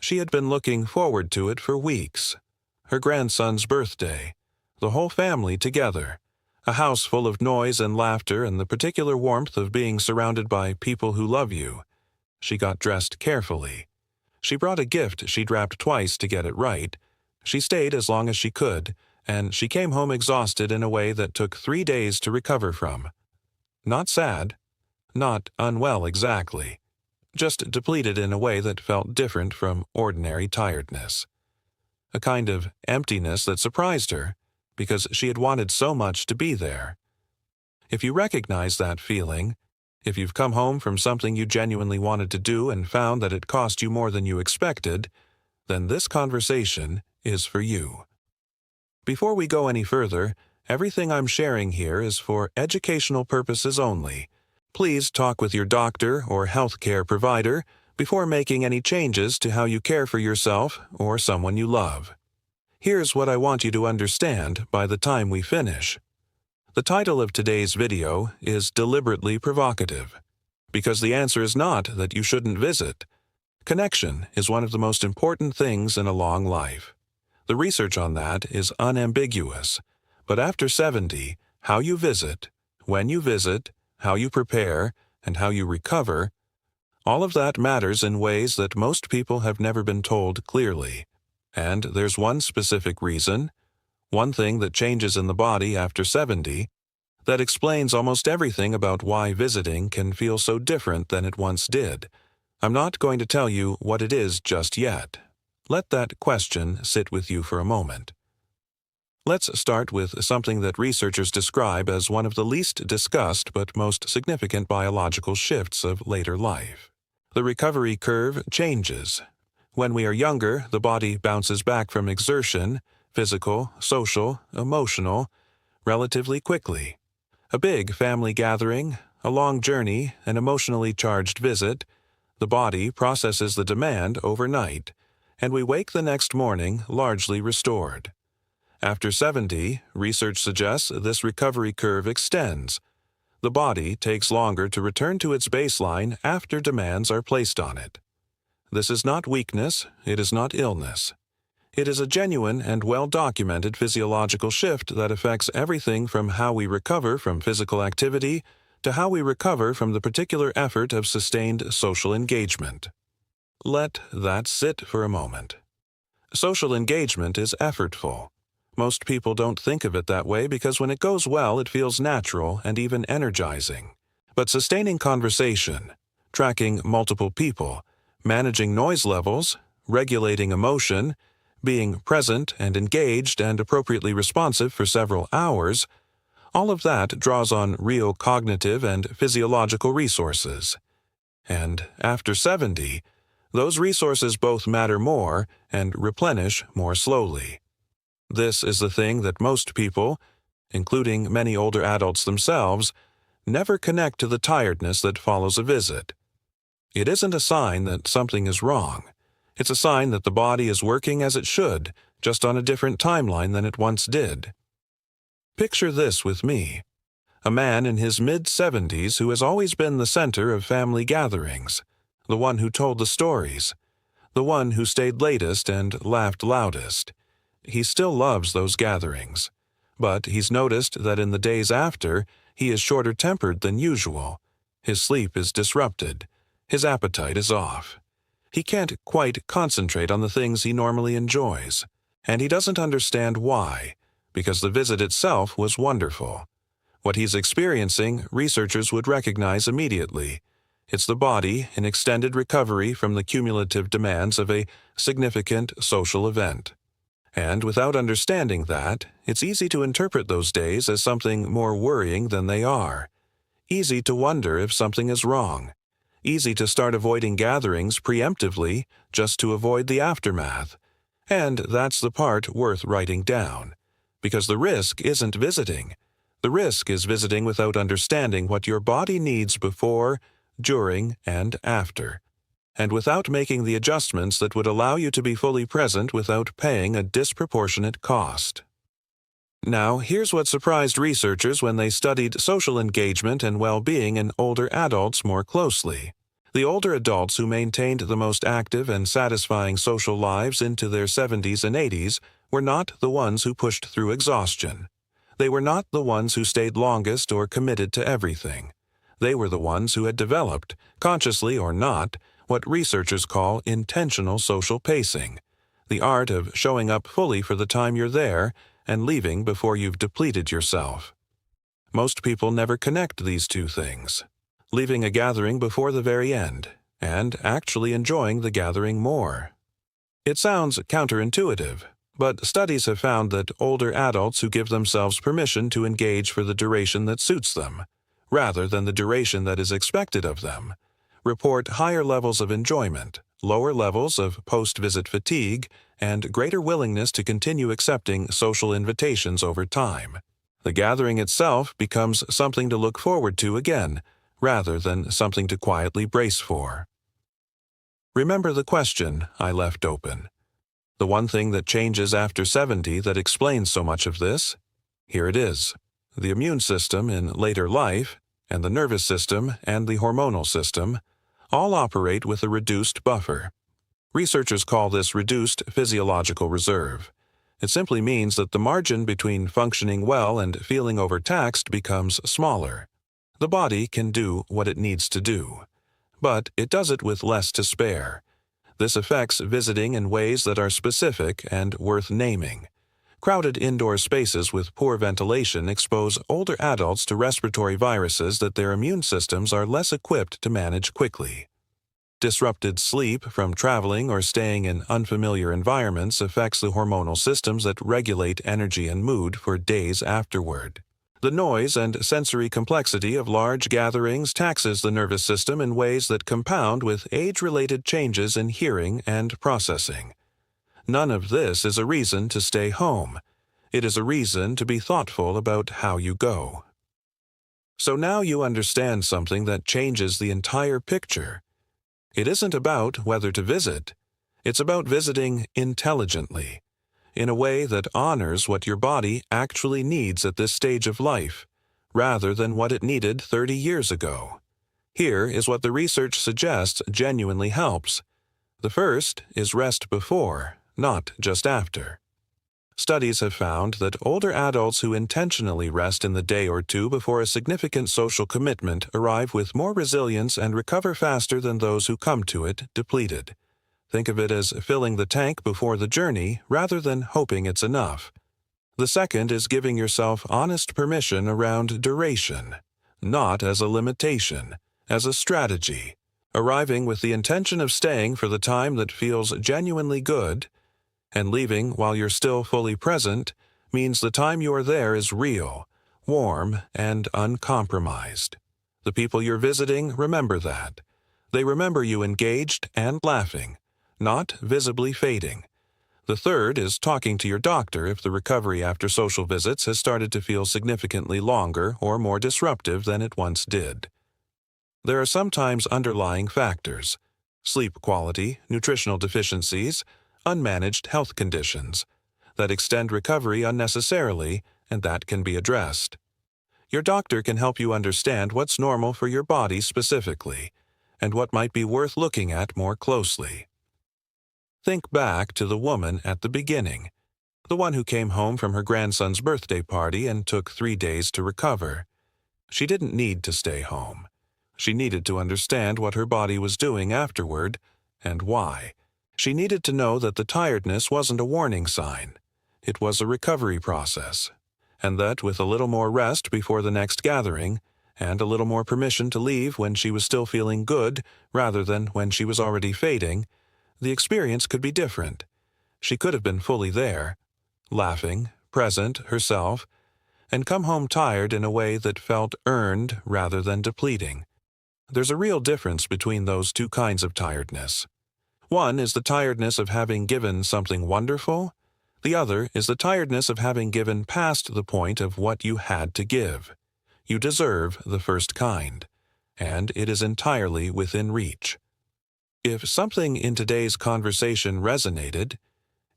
She had been looking forward to it for weeks. Her grandson's birthday, the whole family together, a house full of noise and laughter and the particular warmth of being surrounded by people who love you. She got dressed carefully. She brought a gift she'd wrapped twice to get it right. She stayed as long as she could, and she came home exhausted in a way that took 3 days to recover from. Not sad, not unwell exactly, just depleted in a way that felt different from ordinary tiredness. A kind of emptiness that surprised her, because she had wanted so much to be there. If you recognize that feeling, if you've come home from something you genuinely wanted to do and found that it cost you more than you expected, then this conversation is for you. Before we go any further, everything I'm sharing here is for educational purposes only. Please talk with your doctor or healthcare provider before making any changes to how you care for yourself or someone you love. Here's what I want you to understand by the time we finish. The title of today's video is deliberately provocative, because the answer is not that you shouldn't visit. Connection is one of the most important things in a long life. The research on that is unambiguous, but after 70, how you visit, when you visit, how you prepare, and how you recover, all of that matters in ways that most people have never been told clearly. And there's one specific reason, one thing that changes in the body after 70, that explains almost everything about why visiting can feel so different than it once did. I'm not going to tell you what it is just yet. Let that question sit with you for a moment. Let's start with something that researchers describe as one of the least discussed but most significant biological shifts of later life. The recovery curve changes. When we are younger, the body bounces back from exertion, physical, social, emotional, relatively quickly. A big family gathering, a long journey, an emotionally charged visit, the body processes the demand overnight, and we wake the next morning largely restored. After 70, research suggests this recovery curve extends. The body takes longer to return to its baseline after demands are placed on it. This is not weakness, it is not illness. It is a genuine and well-documented physiological shift that affects everything from how we recover from physical activity to how we recover from the particular effort of sustained social engagement. Let that sit for a moment. Social engagement is effortful. Most people don't think of it that way because when it goes well, it feels natural and even energizing. But sustaining conversation, tracking multiple people, managing noise levels, regulating emotion, being present and engaged and appropriately responsive for several hours, all of that draws on real cognitive and physiological resources. And after 70, those resources both matter more and replenish more slowly. This is the thing that most people, including many older adults themselves, never connect to the tiredness that follows a visit. It isn't a sign that something is wrong. It's a sign that the body is working as it should, just on a different timeline than it once did. Picture this with me. A man in his mid-70s who has always been the center of family gatherings, the one who told the stories, the one who stayed latest and laughed loudest. He still loves those gatherings, but he's noticed that in the days after, he is shorter-tempered than usual. His sleep is disrupted. His appetite is off. He can't quite concentrate on the things he normally enjoys, and he doesn't understand why, because the visit itself was wonderful. What he's experiencing, researchers would recognize immediately. It's the body in extended recovery from the cumulative demands of a significant social event. And without understanding that, it's easy to interpret those days as something more worrying than they are. Easy to wonder if something is wrong. Easy to start avoiding gatherings preemptively just to avoid the aftermath. And that's the part worth writing down. Because the risk isn't visiting. The risk is visiting without understanding what your body needs before, during, and after. And without making the adjustments that would allow you to be fully present without paying a disproportionate cost. Now, here's what surprised researchers when they studied social engagement and well-being in older adults more closely. The older adults who maintained the most active and satisfying social lives into their 70s and 80s were not the ones who pushed through exhaustion. They were not the ones who stayed longest or committed to everything. They were the ones who had developed, consciously or not, what researchers call intentional social pacing, the art of showing up fully for the time you're there and leaving before you've depleted yourself. Most people never connect these two things, leaving a gathering before the very end and actually enjoying the gathering more. It sounds counterintuitive, but studies have found that older adults who give themselves permission to engage for the duration that suits them, rather than the duration that is expected of them, report higher levels of enjoyment, lower levels of post-visit fatigue, and greater willingness to continue accepting social invitations over time. The gathering itself becomes something to look forward to again, rather than something to quietly brace for. Remember the question I left open. The one thing that changes after 70 that explains so much of this? Here it is. The immune system in later life, and the nervous system and the hormonal system, all operate with a reduced buffer. Researchers call this reduced physiological reserve. It simply means that the margin between functioning well and feeling overtaxed becomes smaller. The body can do what it needs to do, but it does it with less to spare. This affects visiting in ways that are specific and worth naming. Crowded indoor spaces with poor ventilation expose older adults to respiratory viruses that their immune systems are less equipped to manage quickly. Disrupted sleep from traveling or staying in unfamiliar environments affects the hormonal systems that regulate energy and mood for days afterward. The noise and sensory complexity of large gatherings taxes the nervous system in ways that compound with age-related changes in hearing and processing. None of this is a reason to stay home. It is a reason to be thoughtful about how you go. So now you understand something that changes the entire picture. It isn't about whether to visit. It's about visiting intelligently, in a way that honors what your body actually needs at this stage of life, rather than what it needed 30 years ago. Here is what the research suggests genuinely helps. The first is rest before, not just after. Studies have found that older adults who intentionally rest in the day or two before a significant social commitment arrive with more resilience and recover faster than those who come to it depleted. Think of it as filling the tank before the journey rather than hoping it's enough. The second is giving yourself honest permission around duration, not as a limitation, as a strategy. Arriving with the intention of staying for the time that feels genuinely good, and leaving while you're still fully present means the time you are there is real, warm, and uncompromised. The people you're visiting remember that. They remember you engaged and laughing, not visibly fading. The third is talking to your doctor if the recovery after social visits has started to feel significantly longer or more disruptive than it once did. There are sometimes underlying factors: sleep quality, nutritional deficiencies, unmanaged health conditions, that extend recovery unnecessarily, and that can be addressed. Your doctor can help you understand what's normal for your body specifically, and what might be worth looking at more closely. Think back to the woman at the beginning, the one who came home from her grandson's birthday party and took 3 days to recover. She didn't need to stay home. She needed to understand what her body was doing afterward, and why. She needed to know that the tiredness wasn't a warning sign. It was a recovery process, and that with a little more rest before the next gathering, and a little more permission to leave when she was still feeling good rather than when she was already fading, the experience could be different. She could have been fully there, laughing, present, herself, and come home tired in a way that felt earned rather than depleting. There's a real difference between those two kinds of tiredness. One is the tiredness of having given something wonderful. The other is the tiredness of having given past the point of what you had to give. You deserve the first kind, and it is entirely within reach. If something in today's conversation resonated,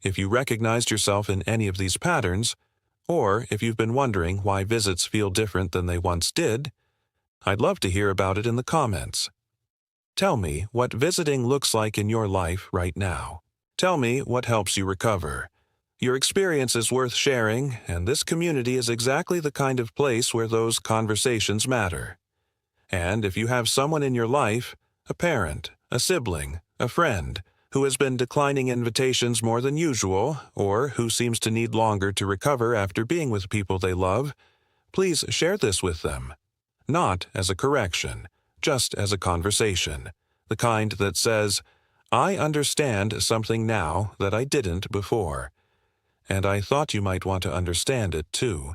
if you recognized yourself in any of these patterns, or if you've been wondering why visits feel different than they once did, I'd love to hear about it in the comments. Tell me what visiting looks like in your life right now. Tell me what helps you recover. Your experience is worth sharing, and this community is exactly the kind of place where those conversations matter. And if you have someone in your life, a parent, a sibling, a friend, who has been declining invitations more than usual, or who seems to need longer to recover after being with people they love, please share this with them. Not as a correction, just as a conversation, the kind that says, "I understand something now that I didn't before. And I thought you might want to understand it too,